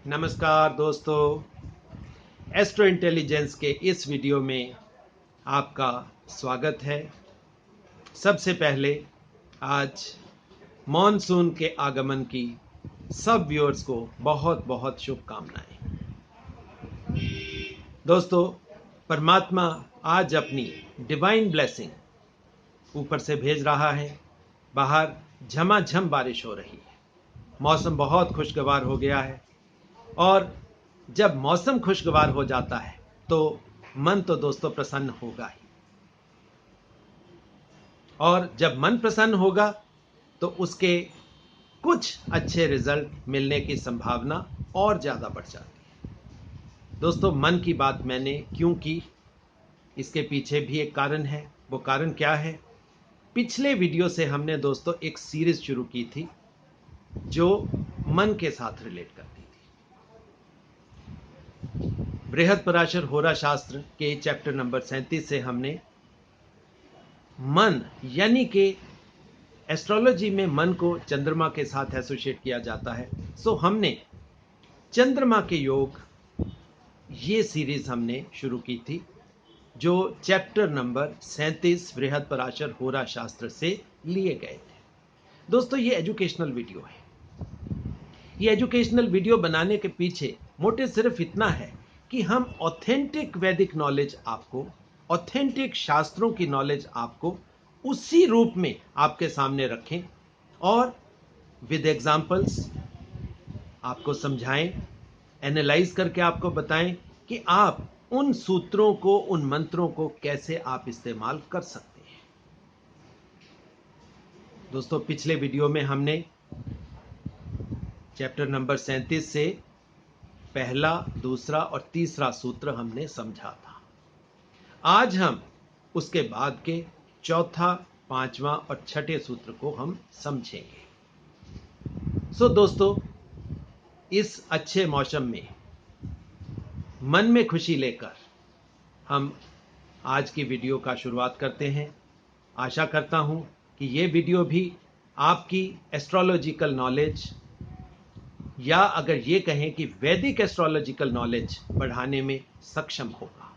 नमस्कार दोस्तों, astro intelligence के इस वीडियो में आपका स्वागत है। सबसे पहले आज मॉनसून के आगमन की सब व्यूअर्स को बहुत बहुत शुभकामनाएं। दोस्तों, परमात्मा आज अपनी डिवाइन ब्लेसिंग ऊपर से भेज रहा है। बाहर झमाझम बारिश हो रही है, मौसम बहुत खुशगवार हो गया है और जब मौसम खुशगवार हो जाता है तो मन तो दोस्तों प्रसन्न होगा ही, और जब मन प्रसन्न होगा तो उसके कुछ अच्छे रिजल्ट मिलने की संभावना और ज़्यादा बढ़ जाती है। दोस्तों, मन की बात मैंने क्यों की, इसके पीछे भी एक कारण है। वो कारण क्या है? पिछले वीडियो से हमने दोस्तों एक सीरीज शुरू की थी जो मन के साथ रिलेट करती थी। बृहद पराशर होरा शास्त्र के चैप्टर नंबर 37 से हमने मन यानी कि एस्ट्रोलॉजी में मन को चंद्रमा के साथ एसोसिएट किया जाता है। सो हमने चंद्रमा के योग ये सीरीज हमने शुरू की थी जो चैप्टर नंबर 37 बृहद पराशर होरा शास्त्र से लिए गए थे। दोस्तों, ये एजुकेशनल वीडियो है। ये एजुकेशनल वीडियो बनाने के पीछे मोटिव सिर्फ इतना है कि हम ऑथेंटिक वैदिक नॉलेज आपको, ऑथेंटिक शास्त्रों की नॉलेज आपको उसी रूप में आपके सामने रखें और विद एग्जाम्पल्स आपको समझाएं, एनालाइज करके आपको बताएं कि आप उन सूत्रों को, उन मंत्रों को कैसे आप इस्तेमाल कर सकते हैं। दोस्तों, पिछले वीडियो में हमने चैप्टर नंबर 37 से पहला, दूसरा और तीसरा सूत्र हमने समझा था। आज हम उसके बाद के चौथा, पांचवा और छठे सूत्र को हम समझेंगे। सो दोस्तों, इस अच्छे मौसम में मन में खुशी लेकर हम आज की वीडियो का शुरुआत करते हैं। आशा करता हूं कि ये वीडियो भी आपकी एस्ट्रोलॉजिकल नॉलेज, या अगर ये कहें कि वैदिक एस्ट्रोलॉजिकल नॉलेज बढ़ाने में सक्षम होगा।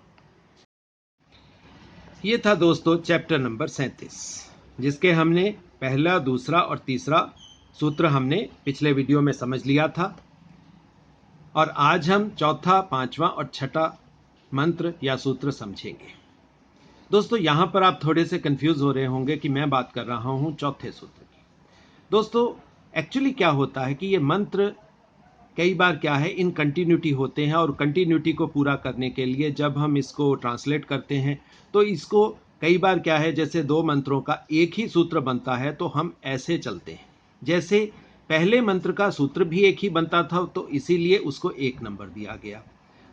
ये था दोस्तों चैप्टर नंबर 37, जिसके हमने पहला, दूसरा और तीसरा सूत्र हमने पिछले वीडियो में समझ लिया था, और आज हम चौथा, पांचवा और छठा मंत्र या सूत्र समझेंगे। दोस्तों, यहां पर आप थोड़े से कंफ्यूज हो रहे होंगे कि मैं बात कर रहा हूं चौथे सूत्र की। दोस्तों, एक्चुअली क्या होता है कि ये मंत्र कई बार क्या है, इन कंटिन्यूटी होते हैं, और कंटिन्यूटी को पूरा करने के लिए जब हम इसको ट्रांसलेट करते हैं तो इसको कई बार क्या है, जैसे दो मंत्रों का एक ही सूत्र बनता है तो हम ऐसे चलते हैं। जैसे पहले मंत्र का सूत्र भी एक ही बनता था तो इसीलिए उसको 1 नंबर दिया गया।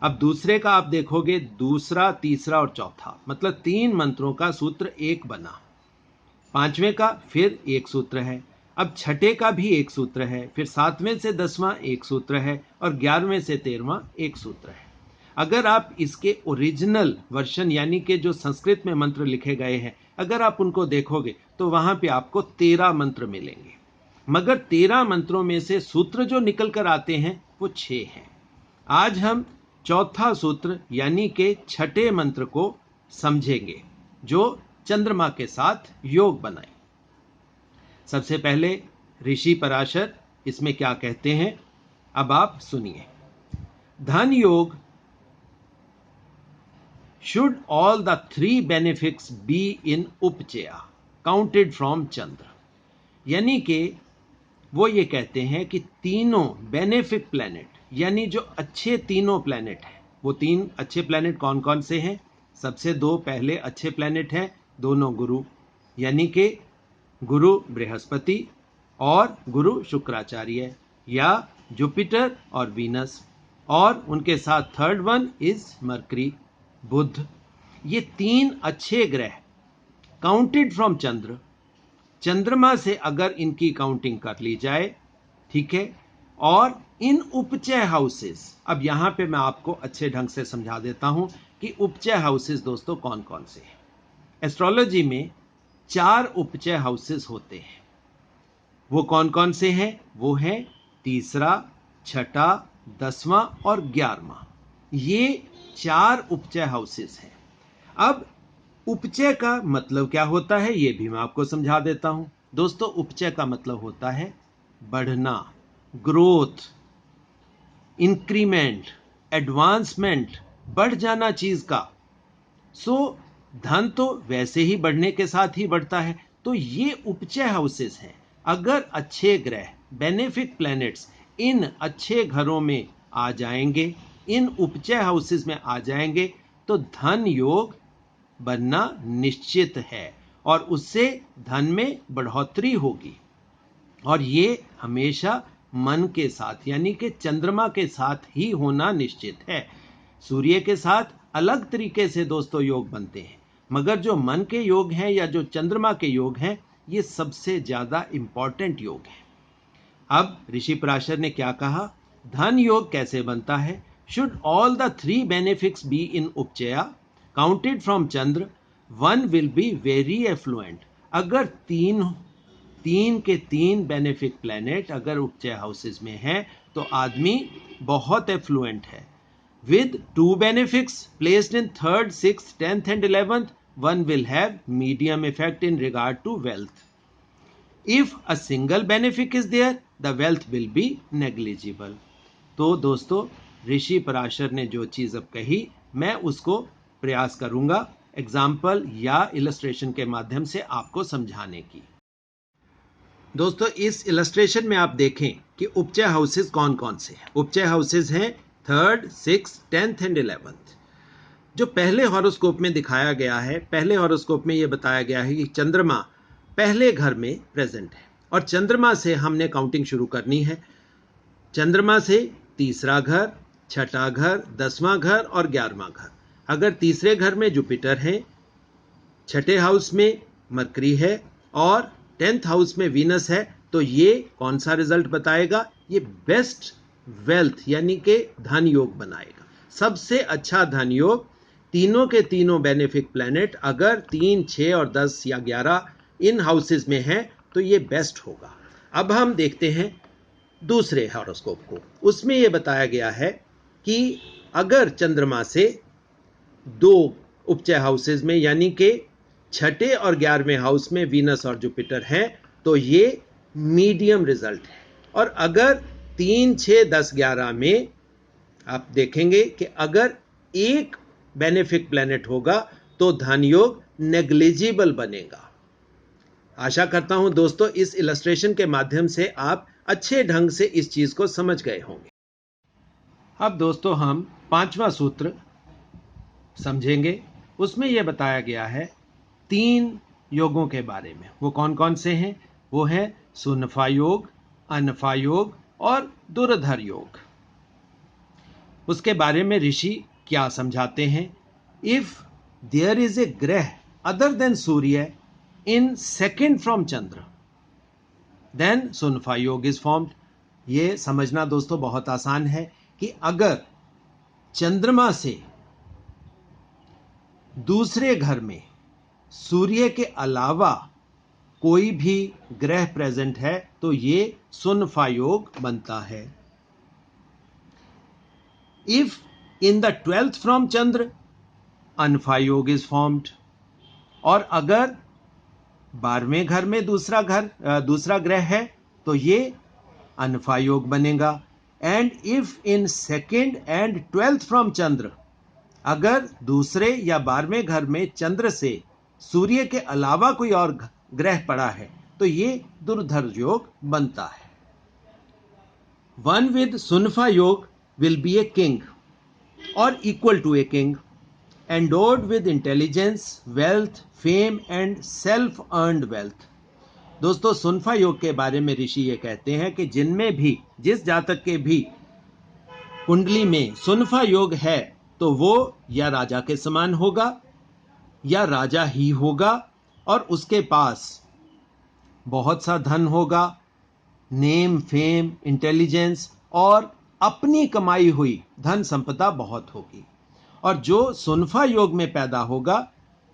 अब दूसरे का आप देखोगे, दूसरा, तीसरा और चौथा, मतलब 3 मंत्रों का सूत्र एक बना। पांचवें का फिर एक सूत्र है, अब छठे का भी एक सूत्र है, फिर 7वें से 10वां एक सूत्र है, और 11वें से 13वां एक सूत्र है। अगर आप इसके ओरिजिनल वर्जन यानी कि जो संस्कृत में मंत्र लिखे गए हैं, अगर आप उनको देखोगे तो वहां पे आपको 13 मंत्र मिलेंगे, मगर 13 मंत्रों में से सूत्र जो निकल कर आते हैं वो 6 हैं। आज हम चौथा सूत्र यानी कि छठे मंत्र को समझेंगे जो चंद्रमा के साथ योग बनाए। सबसे पहले ऋषि पराशर इसमें क्या कहते हैं, अब आप सुनिए। Dhana Yoga should all the 3 benefits be in upachaya counted from Chandra. यानी कि वो ये कहते हैं कि तीनों बेनिफिक प्लैनेट, यानी जो अच्छे तीनों प्लैनेट हैं, वो 3 अच्छे प्लैनेट कौन कौन से हैं? सबसे 2 पहले अच्छे प्लैनेट हैं, दोनों गुरु, यानी कि गुरु बृहस्पति और गुरु शुक्राचार्य, या जुपिटर और वीनस, और उनके साथ थर्ड वन इज मरकरी, बुध। ये 3 अच्छे ग्रह काउंटेड फ्रॉम चंद्र, चंद्रमा से अगर इनकी काउंटिंग कर ली जाए, ठीक है, और इन उपचय हाउसेस, अब यहां पे मैं आपको अच्छे ढंग से समझा देता हूं कि उपचय हाउसेस दोस्तों कौन कौन से हैं। एस्ट्रोलॉजी में 4 उपचय हाउसेस होते हैं। वो कौन कौन से हैं? वो हैं तीसरा, छठा, 10वां और 11वां, ये 4 उपचय हाउसेस हैं। अब उपचय का मतलब क्या होता है ये भी मैं आपको समझा देता हूं। दोस्तों, उपचय का मतलब होता है बढ़ना, ग्रोथ, इंक्रीमेंट, एडवांसमेंट, बढ़ जाना चीज का। धन तो वैसे ही बढ़ने के साथ ही बढ़ता है, तो ये उपचय हाउसेस हैं। अगर अच्छे ग्रह, बेनिफिक प्लैनेट्स इन अच्छे घरों में आ जाएंगे, इन उपचय हाउसेस में आ जाएंगे, तो धन योग बनना निश्चित है और उससे धन में बढ़ोतरी होगी। और ये हमेशा मन के साथ यानी कि चंद्रमा के साथ ही होना निश्चित है। सूर्य के साथ अलग तरीके से दोस्तों योग बनते हैं, मगर जो मन के योग हैं या जो चंद्रमा के योग हैं, ये सबसे ज्यादा इंपॉर्टेंट योग है। अब ऋषि पराशर ने क्या कहा, धन योग कैसे बनता है? Should all the 3 benefics be in upachaya counted from Chandra, one will be very affluent. अगर तीन के 3 बेनिफिक प्लैनेट अगर उपचय हाउसेस में हैं, तो आदमी बहुत एफ्लुएंट है। With 2 benefics placed in 3rd, 6th, 10th and 11th, one will have medium effect in regard to wealth. If a single benefic is there, the wealth will be negligible. तो दोस्तों, ऋषि पराशर ने जो चीज अब कही, मैं उसको प्रयास करूंगा एग्जाम्पल या इलस्ट्रेशन के माध्यम से आपको समझाने की। दोस्तों, इस इलस्ट्रेशन में आप देखें कि उपचय हाउसेस कौन कौन से हैं। उपचय हाउसेस हैं 3rd, 6th, 10th and 11th। जो पहले हॉरोस्कोप में दिखाया गया है, पहले हॉरोस्कोप में यह बताया गया है कि चंद्रमा पहले घर में प्रेजेंट है और चंद्रमा से हमने काउंटिंग शुरू करनी है। चंद्रमा से तीसरा घर, छठा घर, 10वां घर और 11वां घर। अगर तीसरे घर में जुपिटर है, छठे हाउस में मरकरी है और 10th हाउस में वीनस है, तो ये कौन सा रिजल्ट बताएगा? ये बेस्ट वेल्थ यानी कि धन योग बनाएगा। सबसे अच्छा धन योग, तीनों के तीनों बेनिफिक प्लैनेट अगर 3, 6 और 10 या 11 इन हाउसेस में हैं, तो ये बेस्ट होगा। अब हम देखते हैं दूसरे हॉरोस्कोप को। उसमें यह बताया गया है कि अगर चंद्रमा से 2 उपचय हाउसेस में यानी कि छठे और 11वें हाउस में वीनस और जुपिटर हैं, तो ये मीडियम रिजल्ट है। और अगर 3, 6, 10, 11 में आप देखेंगे कि अगर एक बेनिफिक प्लैनेट होगा तो धन योग नेग्लिजिबल बनेगा। आशा करता हूं दोस्तों, इस इलस्ट्रेशन के माध्यम से आप अच्छे ढंग से इस चीज को समझ गए होंगे। अब दोस्तों, हम 5वां सूत्र समझेंगे। उसमें यह बताया गया है 3 योगों के बारे में। वो कौन कौन से हैं? वो है सुनफा योग, अनफा योग और दुर्धर योग। उसके बारे में ऋषि क्या समझाते हैं? If there is a graha other than Surya in second from Chandra, then Sunapha yoga is formed. ये समझना दोस्तों बहुत आसान है कि अगर चंद्रमा से दूसरे घर में सूर्य के अलावा कोई भी ग्रह प्रेजेंट है, तो ये सुनफा योग बनता है। If in the 12th from Chandra, Anapha yoga is formed. और अगर 12वें घर में दूसरा ग्रह है, तो ये अनफा योग बनेगा। And if in 2nd and 12th from Chandra, अगर दूसरे या 12वें घर में चंद्र से सूर्य के अलावा कोई और ग्रह पड़ा है, तो ये दुर्धर योग बनता है। वन विद सुनफा योग विल बी ए किंग और equal to a king, endowed with intelligence, wealth, fame and self earned wealth। दोस्तों, सुनफा योग के बारे में ऋषि ये कहते हैं कि जिनमें भी, जिस जातक के भी कुंडली में सुनफा योग है, तो वो या राजा के समान होगा या राजा ही होगा और उसके पास बहुत सा धन होगा, नेम, फेम, इंटेलिजेंस और अपनी कमाई हुई धन संपदा बहुत होगी। और जो सुनफा योग में पैदा होगा,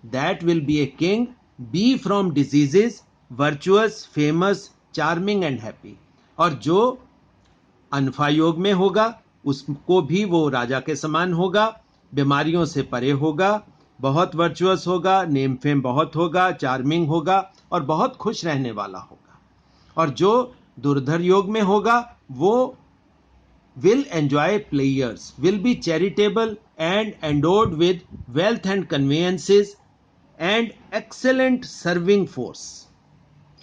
that will be a king, be from diseases, virtuous, famous, charming and happy. और जो अनफा योग में होगा, उसको भी वो राजा के समान होगा, बीमारियों से परे होगा, बहुत वर्चुअस होगा, नेम फेम बहुत होगा, चार्मिंग होगा और बहुत खुश रहने वाला होगा। और जो दुर्धर योग में होगा वो will enjoy players, will be charitable and endowed with wealth and conveyances and excellent serving force।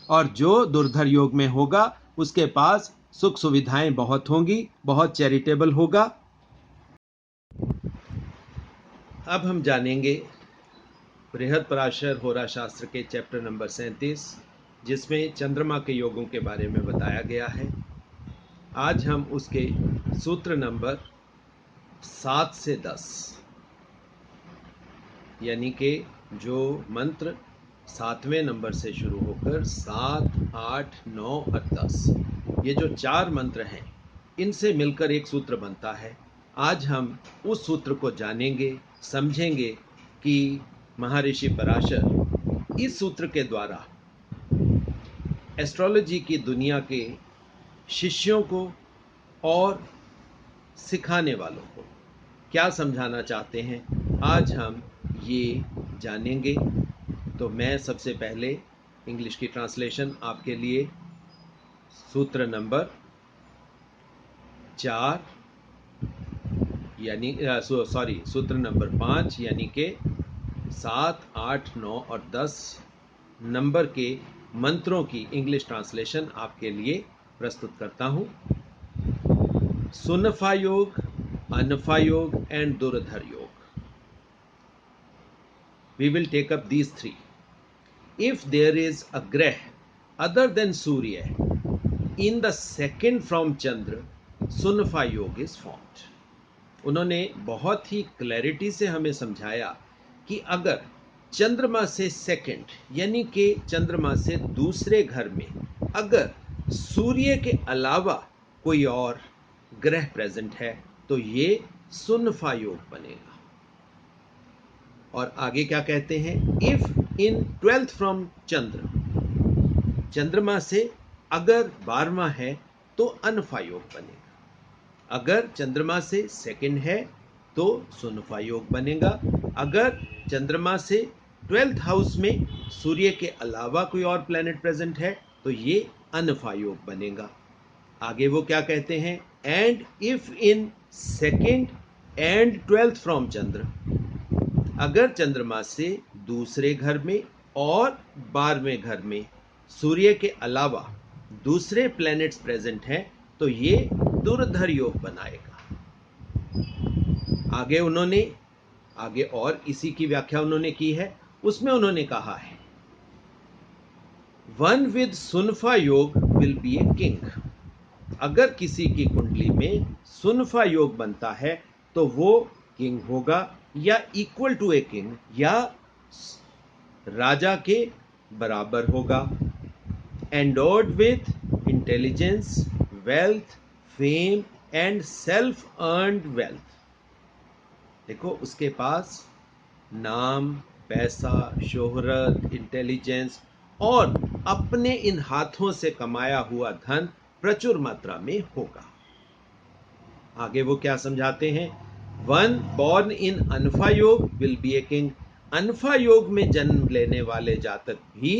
और जो दुर्धर योग में होगा उसके पास सुख सुविधाएं बहुत होंगी, बहुत चैरिटेबल होगा। अब हम जानेंगे बृहद पराशर होरा शास्त्र के चैप्टर नंबर 37, जिसमें चंद्रमा के योगों के बारे में बताया गया है। आज हम उसके सूत्र नंबर 7 से 10 यानी कि जो मंत्र 7वें नंबर से शुरू होकर 7, 8, 9 और 10, ये जो 4 मंत्र हैं, इनसे मिलकर एक सूत्र बनता है। आज हम उस सूत्र को जानेंगे, समझेंगे कि महर्षि पराशर इस सूत्र के द्वारा एस्ट्रोलॉजी की दुनिया के शिष्यों को और सिखाने वालों को क्या समझाना चाहते हैं, आज हम ये जानेंगे। तो मैं सबसे पहले इंग्लिश की ट्रांसलेशन आपके लिए सूत्र नंबर 4 यानी सूत्र नंबर 5 यानी कि 7, 8, 9 और 10 नंबर के मंत्रों की इंग्लिश ट्रांसलेशन आपके लिए प्रस्तुत करता हूं। सुनफा योग, अनफा योग and दुर्धर योग. We will take up these three. If there is a grah other than Surya in the second from Chandra, सुनफा योग is formed. उन्होंने बहुत ही क्लैरिटी से हमें समझाया कि अगर चंद्रमा से सेकंड यानी कि चंद्रमा से दूसरे घर में अगर सूर्य के अलावा कोई और ग्रह प्रेजेंट है तो ये सुनफा योग बनेगा। और आगे क्या कहते हैं, इफ इन 12th फ्रॉम चंद्र, चंद्रमा से अगर 12वां है तो अनफा योग बनेगा। अगर चंद्रमा से सेकंड है तो सुनफा योग बनेगा। अगर चंद्रमा से 12th हाउस में सूर्य के अलावा कोई और प्लेनेट प्रेजेंट है तो ये अनफा योग बनेगा। आगे वो क्या कहते हैं, and if in second and 12th from Chandra, अगर चंद्रमा से दूसरे घर में और 12वें घर में सूर्य के अलावा दूसरे प्लैनेट्स प्रेजेंट हैं तो ये दुर्धर योग बनाएगा। आगे और इसी की व्याख्या उन्होंने की है। उसमें उन्होंने कहा है, वन विद सुनफा योग विल बी ए किंग। अगर किसी की कुंडली में सुनफा योग बनता है तो वो किंग होगा या इक्वल टू ए किंग या राजा के बराबर होगा। Endowed with intelligence, wealth, fame and self earned wealth. देखो, उसके पास नाम, पैसा, शोहरत, इंटेलिजेंस और अपने इन हाथों से कमाया हुआ धन प्रचुर मात्रा में होगा। आगे वो क्या समझाते हैं, वन बॉर्न इन अनफा योग विल बी ए किंग। अनफा योग में जन्म लेने वाले जातक भी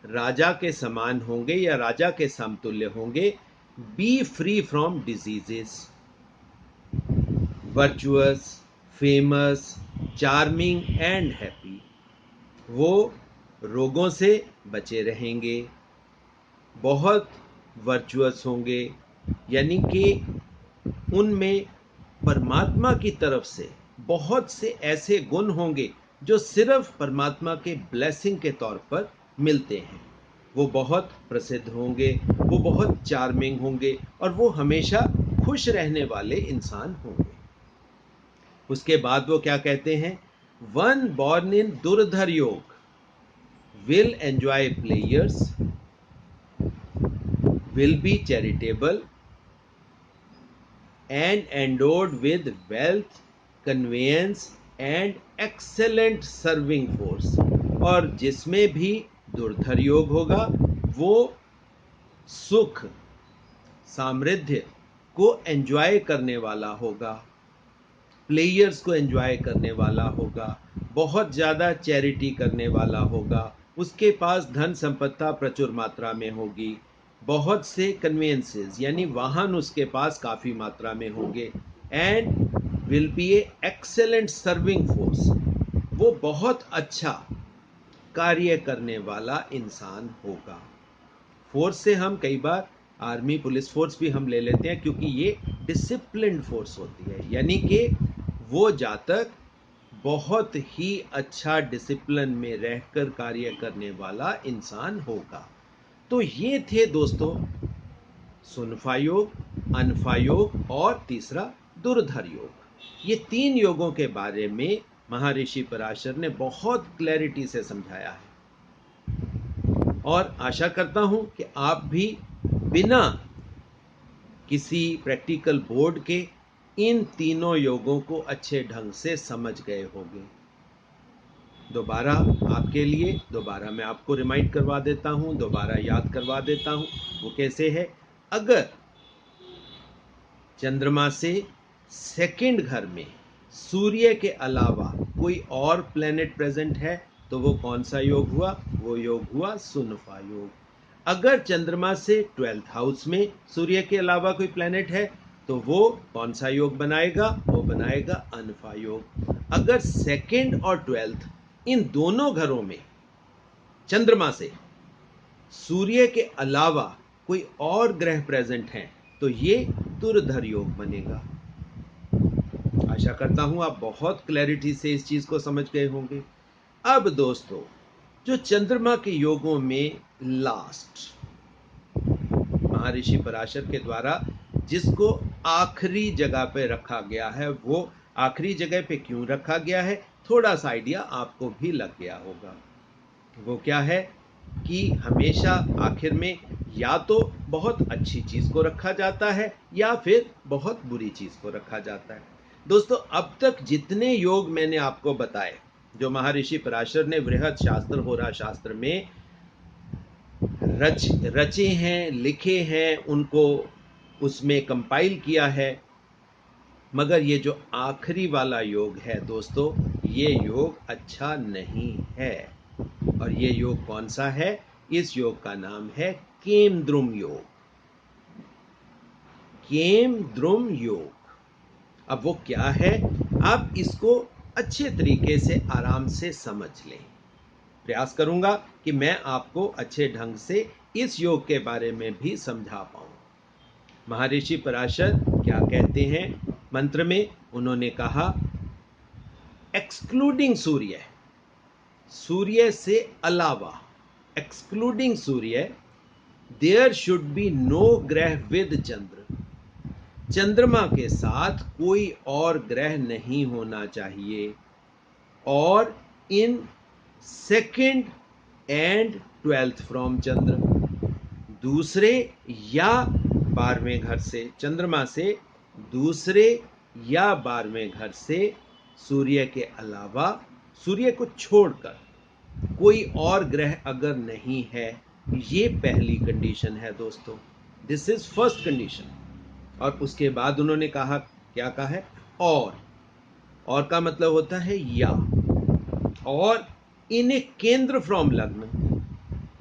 राजा के समान होंगे या राजा के समतुल्य होंगे। B free from diseases, virtuous, famous, charming and happy. वो रोगों से बचे रहेंगे, बहुत वर्चुअस होंगे, यानी कि उनमें परमात्मा की तरफ से बहुत से ऐसे गुण होंगे जो सिर्फ परमात्मा के ब्लेसिंग के तौर पर मिलते हैं। वो बहुत प्रसिद्ध होंगे, वो बहुत चार्मिंग होंगे और वो हमेशा खुश रहने वाले इंसान होंगे। उसके बाद वो क्या कहते हैं, वन बॉर्न इन दुर्धर योग will enjoy players, will be charitable and endowed with wealth, conveyance and excellent serving force। और जिसमें भी दुर्धर योग होगा वो सुख, सामृद्धि को एंजॉय करने वाला होगा, प्लेयर्स को एंजॉय करने वाला होगा, बहुत ज़्यादा चैरिटी करने वाला होगा, उसके पास धन संपत्ति प्रचुर मात्रा में होगी, बहुत से कन्वेंसेस यानी वाहन उसके पास काफ़ी मात्रा में होंगे, and will be A excellent serving force, वो बहुत अच्छा कार्य करने वाला इंसान होगा। फोर्स से हम कई बार आर्मी पुलिस फोर्स भी हम ले लेते हैं, क्योंकि ये डिसिप्लिन्ड फोर्स होती है, यानी कि वो जातक बहुत ही अच्छा डिसिप्लिन में रहकर कार्य करने वाला इंसान होगा। तो ये थे दोस्तों सुनफा योग, अनफा योग और तीसरा दुर्धर योग। ये 3 योगों के बारे में महर्षि पराशर ने बहुत क्लैरिटी से समझाया है, और आशा करता हूं कि आप भी बिना किसी प्रैक्टिकल बोर्ड के इन तीनों योगों को अच्छे ढंग से समझ गए होंगे। दोबारा आपके लिए दोबारा मैं आपको रिमाइंड करवा देता हूं, दोबारा याद करवा देता हूं। वो कैसे है? अगर चंद्रमा से सेकंड घर में सूर्य के अलावा कोई और प्लेनेट प्रेजेंट है तो वो कौन सा योग हुआ? वो योग हुआ सुनफा योग। अगर चंद्रमा से 12th हाउस में सूर्य के अलावा कोई प्लेनेट है तो वो कौन सा योग बनाएगा? वो बनाएगा अनफा योग। अगर सेकंड और 12th इन दोनों घरों में चंद्रमा से सूर्य के अलावा कोई और ग्रह प्रेजेंट हैं तो ये दुर्धर योग बनेगा। आशा करता हूं आप बहुत क्लैरिटी से इस चीज को समझ गए होंगे। अब दोस्तों, जो चंद्रमा के योगों में लास्ट महर्षि पराशर के द्वारा जिसको आखिरी जगह पे रखा गया है, वो आखिरी जगह पे क्यों रखा गया है, थोड़ा सा आइडिया आपको भी लग गया होगा। वो क्या है कि हमेशा आखिर में या तो बहुत अच्छी चीज को रखा जाता है या फिर बहुत बुरी चीज को रखा जाता है। दोस्तों, अब तक जितने योग मैंने आपको बताए, जो महर्षि पराशर ने बृहद शास्त्र होरा शास्त्र में रचे हैं, लिखे हैं, उनको उसमें कंपाइल किया है, मगर ये जो आखिरी वाला योग है दोस्तों, ये योग अच्छा नहीं है। और ये योग कौन सा है? इस योग का नाम है केमद्रुम योग। केमद्रुम योग। अब वो क्या है, आप इसको अच्छे तरीके से आराम से समझ लें। प्रयास करूंगा कि मैं आपको अच्छे ढंग से इस योग के बारे में भी समझा पाऊं। महर्षि पराशर क्या कहते हैं मंत्र में? उन्होंने कहा एक्सक्लूडिंग सूर्य, सूर्य से अलावा, एक्सक्लूडिंग सूर्य, देयर शुड बी नो ग्रह विद चंद्र। चंद्रमा के साथ कोई और ग्रह नहीं होना चाहिए। और in second and 12th from Chandra, दूसरे या 12वें घर से, चंद्रमा से दूसरे या 12वें घर से सूर्य के अलावा, सूर्य को छोड़कर कोई और ग्रह अगर नहीं है, ये पहली कंडीशन है दोस्तों। This is first condition. और उसके बाद उन्होंने कहा, क्या कहा है? और का मतलब होता है या। और इन ए केंद्र फ्रॉम लग्न,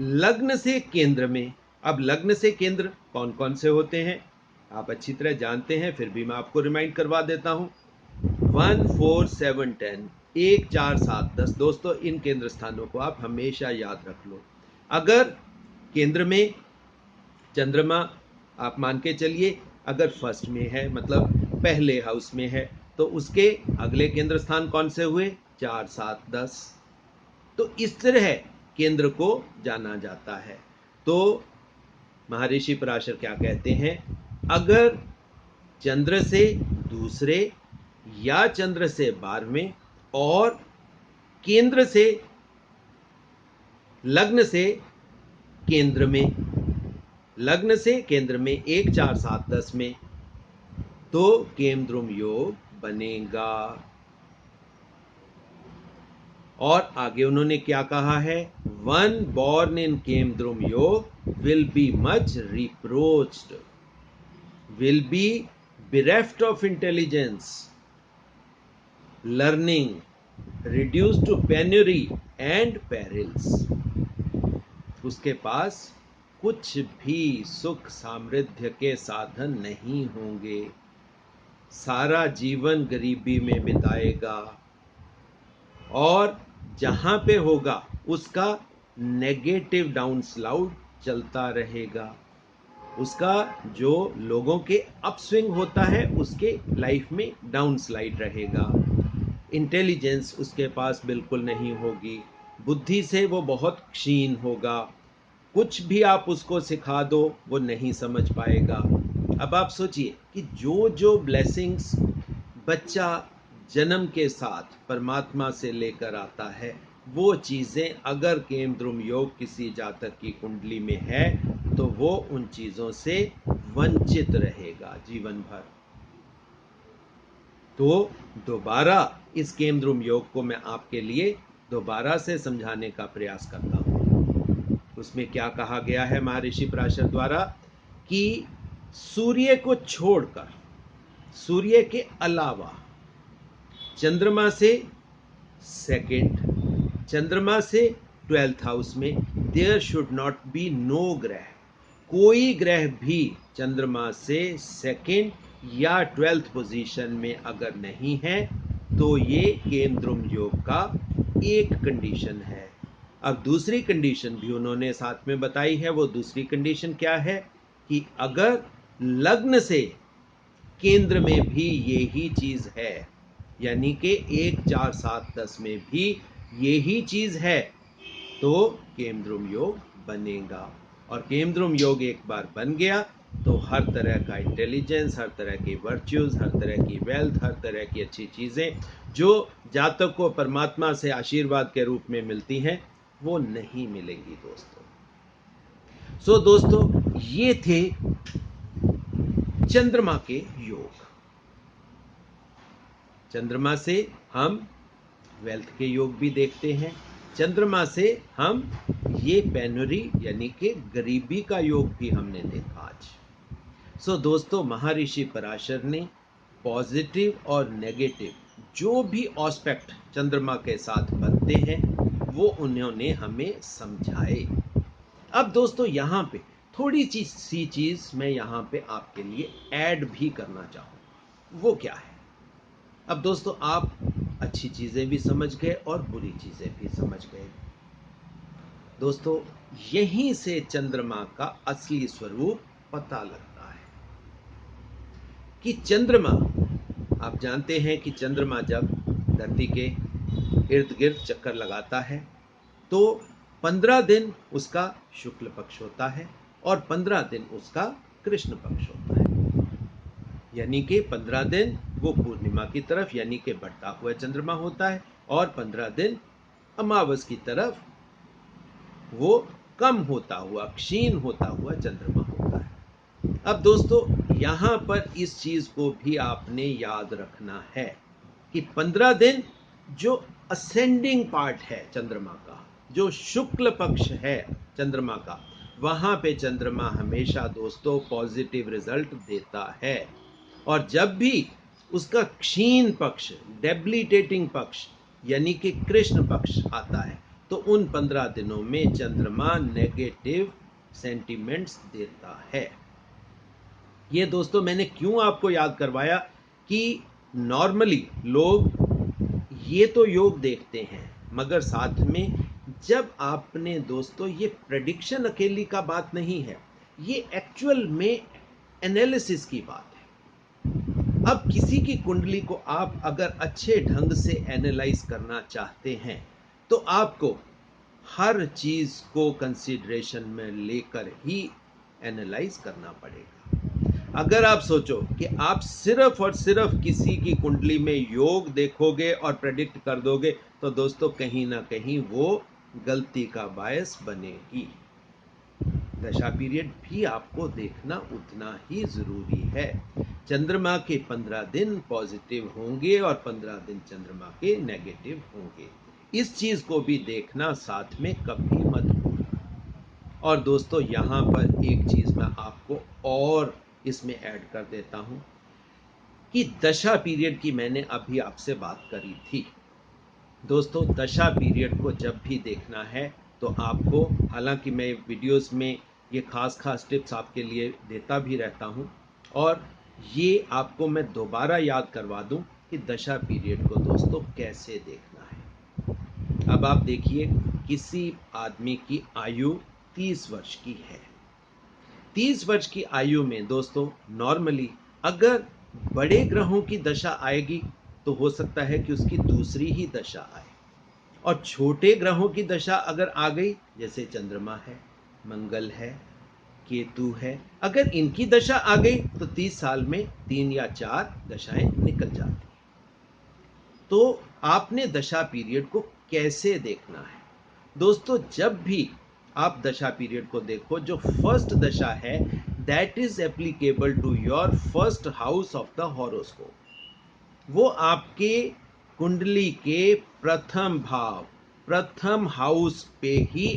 लग्न से केंद्र में। अब लग्न से केंद्र कौन कौन से होते हैं आप अच्छी तरह जानते हैं, फिर भी मैं आपको रिमाइंड करवा देता हूं। 1, 4, 7, 10, 1, 4, 7, 10। दोस्तों, इन केंद्र स्थानों को आप हमेशा याद रख लो। अगर केंद्र में चंद्रमा, आप मान के चलिए अगर फर्स्ट में है, मतलब पहले हाउस में है, तो उसके अगले केंद्र स्थान कौन से हुए? 4, 7, 10। तो इस तरह केंद्र को जाना जाता है। तो महर्षि पराशर क्या कहते हैं? अगर चंद्र से दूसरे या चंद्र से 12वें और केंद्र से, लग्न से केंद्र में, लग्न से केंद्र में 1, 4, 7, 10 में, तो केमद्रुम योग बनेगा। और आगे उन्होंने क्या कहा है? One born in Kemadruma yoga will be much reproached. will be bereft of intelligence, learning, reduced to penury and perils. उसके पास कुछ भी सुख समृद्धि के साधन नहीं होंगे, सारा जीवन गरीबी में बिताएगा और जहां पे होगा उसका नेगेटिव डाउनस्लाइड चलता रहेगा। उसका जो लोगों के अपस्विंग होता है उसके लाइफ में डाउनस्लाइड रहेगा। इंटेलिजेंस उसके पास बिल्कुल नहीं होगी, बुद्धि से वो बहुत क्षीण होगा, कुछ भी आप उसको सिखा दो वो नहीं समझ पाएगा। अब आप सोचिए कि जो जो ब्लेसिंग्स बच्चा जन्म के साथ परमात्मा से लेकर आता है, वो चीजें अगर केमद्रुम योग किसी जातक की कुंडली में है तो वो उन चीजों से वंचित रहेगा जीवन भर। तो दोबारा इस केमद्रुम योग को मैं आपके लिए दोबारा से समझाने का प्रयास करता हूं। उसमें क्या कहा गया है महर्षि पराशर द्वारा कि सूर्य को छोड़कर, सूर्य के अलावा चंद्रमा से सेकंड, चंद्रमा से 12th हाउस में there should not be no ग्रह, कोई ग्रह भी चंद्रमा से सेकंड या 12th पोजीशन में अगर नहीं है तो ये केमद्रुम योग का एक कंडीशन है। अब दूसरी कंडीशन भी उन्होंने साथ में बताई है। वो दूसरी कंडीशन क्या है कि अगर लग्न से केंद्र में भी यही चीज है, यानी कि 1 4 7 10 में भी यही चीज है, तो केमद्रुम योग बनेगा। और केमद्रुम योग एक बार बन गया तो हर तरह का इंटेलिजेंस, हर तरह की वर्च्यूज, हर तरह की वेल्थ, हर तरह की अच्छी चीजें जो जातक को परमात्मा से आशीर्वाद के रूप में मिलती हैं वो नहीं मिलेंगी दोस्तों। दोस्तों ये थे चंद्रमा के योग। चंद्रमा से हम वेल्थ के योग भी देखते हैं, चंद्रमा से हम ये पेनुरी यानी कि गरीबी का योग भी हमने देखा आज। दोस्तों महर्षि पराशर ने पॉजिटिव और नेगेटिव जो भी एस्पेक्ट चंद्रमा के साथ बनते हैं वो उन्होंने हमें समझाए। अब दोस्तों यहाँ पे थोड़ी सी चीज मैं यहाँ पे आपके लिए ऐड भी करना चाहूँ। वो क्या है? अब दोस्तों आप अच्छी चीजें भी समझ गए और बुरी चीजें भी समझ गए। दोस्तों यहीं से चंद्रमा का असली स्वरूप पता लगता है कि चंद्रमा, आप जानते हैं कि चंद्रमा जब धरती के इर्द गिर्द चक्कर लगाता है तो 15 दिन उसका शुक्ल पक्ष होता है और 15 दिन उसका कृष्ण पक्ष होता है। यानी कि 15 दिन वो पूर्णिमा की तरफ यानी कि बढ़ता हुआ चंद्रमा होता है और 15 दिन अमावस की तरफ वो कम होता हुआ, क्षीण होता हुआ चंद्रमा होता है। अब दोस्तों यहां पर इस चीज को भी आपने याद रखना है कि 15 दिन जो असेंडिंग पार्ट है चंद्रमा का, जो शुक्ल पक्ष है चंद्रमा का, वहां पे चंद्रमा हमेशा दोस्तों पॉजिटिव रिजल्ट देता है। और जब भी उसका क्षीण पक्ष, डेबिलिटेटिंग पक्ष यानी कि कृष्ण पक्ष आता है तो उन 15 दिनों में चंद्रमा नेगेटिव सेंटिमेंट्स देता है। ये दोस्तों मैंने क्यों आपको याद करवाया कि नॉर्मली लोग ये तो योग देखते हैं मगर साथ में जब आपने दोस्तों ये प्रेडिक्शन अकेली का बात नहीं है, ये एक्चुअल में एनालिसिस की बात है। अब किसी की कुंडली को आप अगर अच्छे ढंग से एनालाइज करना चाहते हैं तो आपको हर चीज को कंसीडरेशन में लेकर ही एनालाइज करना पड़ेगा। अगर आप सोचो कि आप सिर्फ और सिर्फ किसी की कुंडली में योग देखोगे और प्रेडिक्ट कर दोगे तो दोस्तों कहीं ना कहीं वो गलती का बायस बनेगी। दशा पीरियड भी आपको देखना उतना ही जरूरी है। चंद्रमा के 15 दिन पॉजिटिव होंगे और 15 दिन चंद्रमा के नेगेटिव होंगे। इस चीज को भी देखना साथ में कभी मत भूलना। और दोस्तों यहां पर एक चीज मैं आपको और इसमें ऐड कर देता हूं कि दशा पीरियड की मैंने अभी आपसे बात करी थी। दोस्तों, दशा पीरियड को जब भी देखना है तो आपको, हालांकि मैं वीडियोस में ये खास टिप्स आपके लिए देता भी रहता हूं, और ये आपको मैं दोबारा याद करवा दूं कि दशा पीरियड को दोस्तों कैसे देखना है। अब आप देखिए, किसी आदमी की आयु 30 वर्ष की है। 30 वर्ष की आयु में दोस्तों नॉर्मली अगर बड़े ग्रहों की दशा आएगी तो हो सकता है कि उसकी दूसरी ही दशा आए, और छोटे ग्रहों की दशा अगर आ गई, जैसे चंद्रमा है, मंगल है, केतु है, अगर इनकी दशा आ गई तो 30 साल में 3 या 4 दशाएं निकल जाती। तो आपने दशा पीरियड को कैसे देखना है दोस्तों? जब भी आप दशा पीरियड को देखो, जो फर्स्ट दशा है that is applicable to your first house of the horoscope, वो आपके कुंडली के प्रथम भाव, प्रथम हाउस पे ही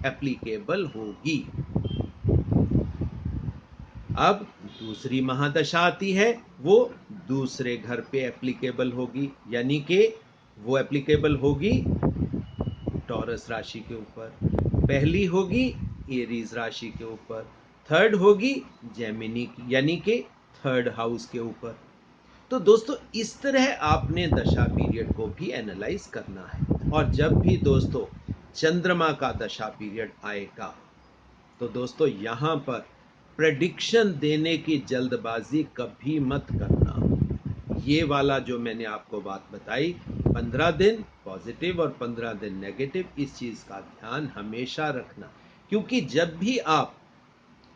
एप्लीकेबल होगी। अब दूसरी महादशा आती है, वो दूसरे घर पे एप्लीकेबल होगी, यानी कि वो एप्लीकेबल होगी टॉरस राशि के ऊपर, पहली होगी एरीज राशि के ऊपर, थर्ड होगी जेमिनी की, यानी कि थर्ड हाउस के ऊपर। तो दोस्तों, इस तरह आपने दशा पीरियड को भी एनालाइज करना है। और जब भी दोस्तों चंद्रमा का दशा पीरियड आएगा तो दोस्तों यहां पर प्रेडिक्शन देने की जल्दबाजी कभी मत करना। ये वाला जो मैंने आपको बात बताई, 15 दिन पॉजिटिव और 15 दिन नेगेटिव, इस चीज का ध्यान हमेशा रखना, क्योंकि जब भी आप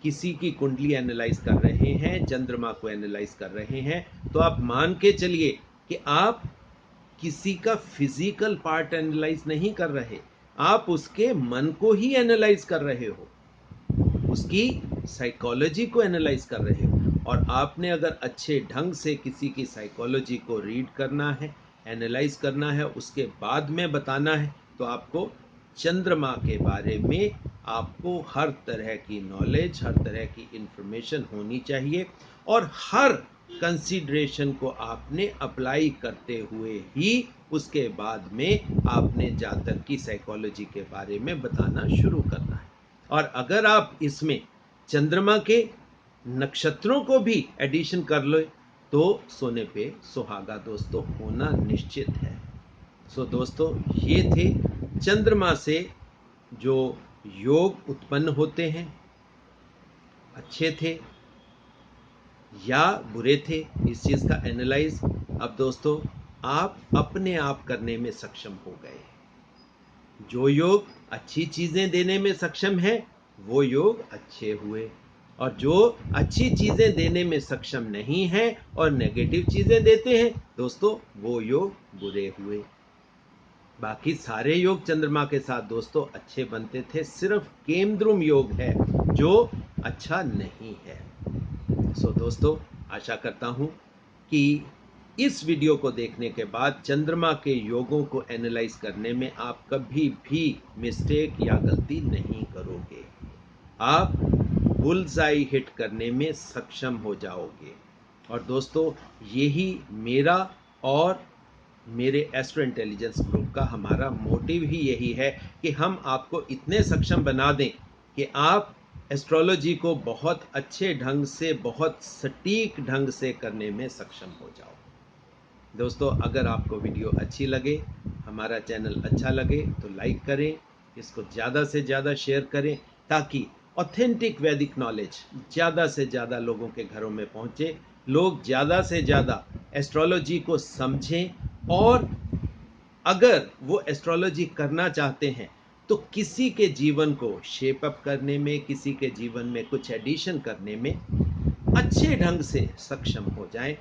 किसी की कुंडली एनालाइज कर रहे हैं, चंद्रमा को एनालाइज कर रहे हैं, तो आप मान के चलिए कि आप किसी का फिजिकल पार्ट एनालाइज नहीं कर रहे, आप उसके मन को ही एनालाइज कर रहे हो, उसकी साइकोलॉजी को एनालाइज कर रहे हो। और आपने अगर अच्छे ढंग से किसी की साइकोलॉजी को रीड करना है, एनालाइज करना है, उसके बाद में बताना है, तो आपको चंद्रमा के बारे में आपको हर तरह की नॉलेज, हर तरह की इंफॉर्मेशन होनी चाहिए, और हर कंसीडरेशन को आपने अप्लाई करते हुए ही उसके बाद में आपने जातक की साइकोलॉजी के बारे में बताना शुरू करना है। और अगर आप इसमें चंद्रमा के नक्षत्रों को भी एडिशन कर लो तो सोने पे सुहागा दोस्तों होना निश्चित है। सो दोस्तों, ये थे चंद्रमा से जो योग उत्पन्न होते हैं, अच्छे थे या बुरे थे, इस चीज का एनालाइज अब दोस्तों आप अपने आप करने में सक्षम हो गए। जो योग अच्छी चीजें देने में सक्षम है वो योग अच्छे हुए, और जो अच्छी चीजें देने में सक्षम नहीं है और नेगेटिव चीजें देते हैं दोस्तों, वो योग बुरे हुए। बाकी सारे योग चंद्रमा के साथ दोस्तों अच्छे बनते थे, सिर्फ केमद्रुम योग है जो अच्छा नहीं है। सो दोस्तों, आशा करता हूं कि इस वीडियो को देखने के बाद चंद्रमा के योगों को एनालाइज करने में आप कभी भी मिस्टेक या गलती नहीं करोगे, आप बुल्सआई हिट करने में सक्षम हो जाओगे। और दोस्तों, यही मेरा और मेरे एस्ट्रो इंटेलिजेंस ग्रुप का हमारा मोटिव ही यही है कि हम आपको इतने सक्षम बना दें कि आप एस्ट्रोलॉजी को बहुत अच्छे ढंग से, बहुत सटीक ढंग से करने में सक्षम हो जाओ। दोस्तों, अगर आपको वीडियो अच्छी लगे, हमारा चैनल अच्छा लगे तो लाइक करें, इसको ज़्यादा से ज़्यादा शेयर करें, ताकि ऑथेंटिक वैदिक नॉलेज ज़्यादा से ज़्यादा लोगों के घरों में पहुँचे, लोग ज़्यादा से ज़्यादा एस्ट्रोलॉजी को समझें, और अगर वो एस्ट्रोलॉजी करना चाहते हैं तो किसी के जीवन को शेप अप करने में, किसी के जीवन में कुछ एडिशन करने में अच्छे ढंग से सक्षम हो जाएं।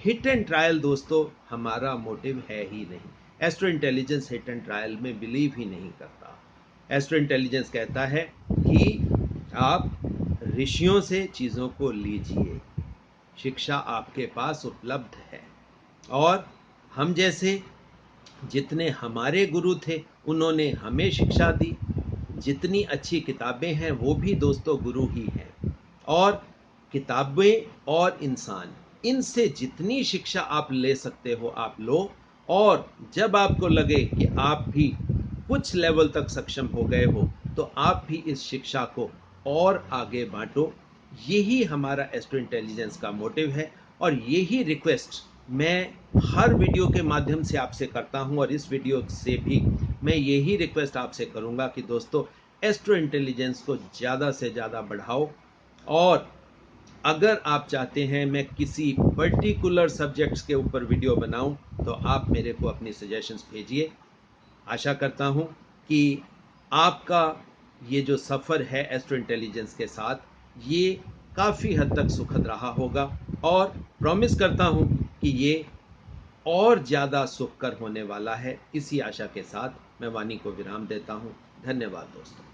हिट एंड ट्रायल दोस्तों हमारा मोटिव है ही नहीं। Astro intelligence hit and trial में बिलीव ही नहीं करता। एस्ट्रो इंटेलिजेंस कहता है कि आप ऋषियों से चीज़ों को लीजिए, शिक्षा आपके पास उपलब्ध है, और हम जैसे जितने हमारे गुरु थे उन्होंने हमें शिक्षा दी, जितनी अच्छी किताबें हैं वो भी दोस्तों गुरु ही हैं, और किताबें और इंसान, इनसे जितनी शिक्षा आप ले सकते हो आप लो, और जब आपको लगे कि आप भी कुछ लेवल तक सक्षम हो गए हो तो आप भी इस शिक्षा को और आगे बांटो। यही हमारा एस्ट्रो इंटेलिजेंस का मोटिव है और यही रिक्वेस्ट मैं हर वीडियो के माध्यम से आपसे करता हूं, और इस वीडियो से भी मैं यही रिक्वेस्ट आपसे करूंगा कि दोस्तों एस्ट्रो इंटेलिजेंस को ज़्यादा से ज़्यादा बढ़ाओ। और अगर आप चाहते हैं मैं किसी पर्टिकुलर सब्जेक्ट्स के ऊपर वीडियो बनाऊं तो आप मेरे को अपनी सजेशंस भेजिए। आशा करता हूं कि आपका ये जो सफ़र है एस्ट्रो इंटेलिजेंस के साथ ये काफ़ी हद तक सुखद रहा होगा, और प्रॉमिस करता हूं कि ये और ज़्यादा सुखकर होने वाला है। इसी आशा के साथ मैं वाणी को विराम देता हूं। धन्यवाद दोस्तों।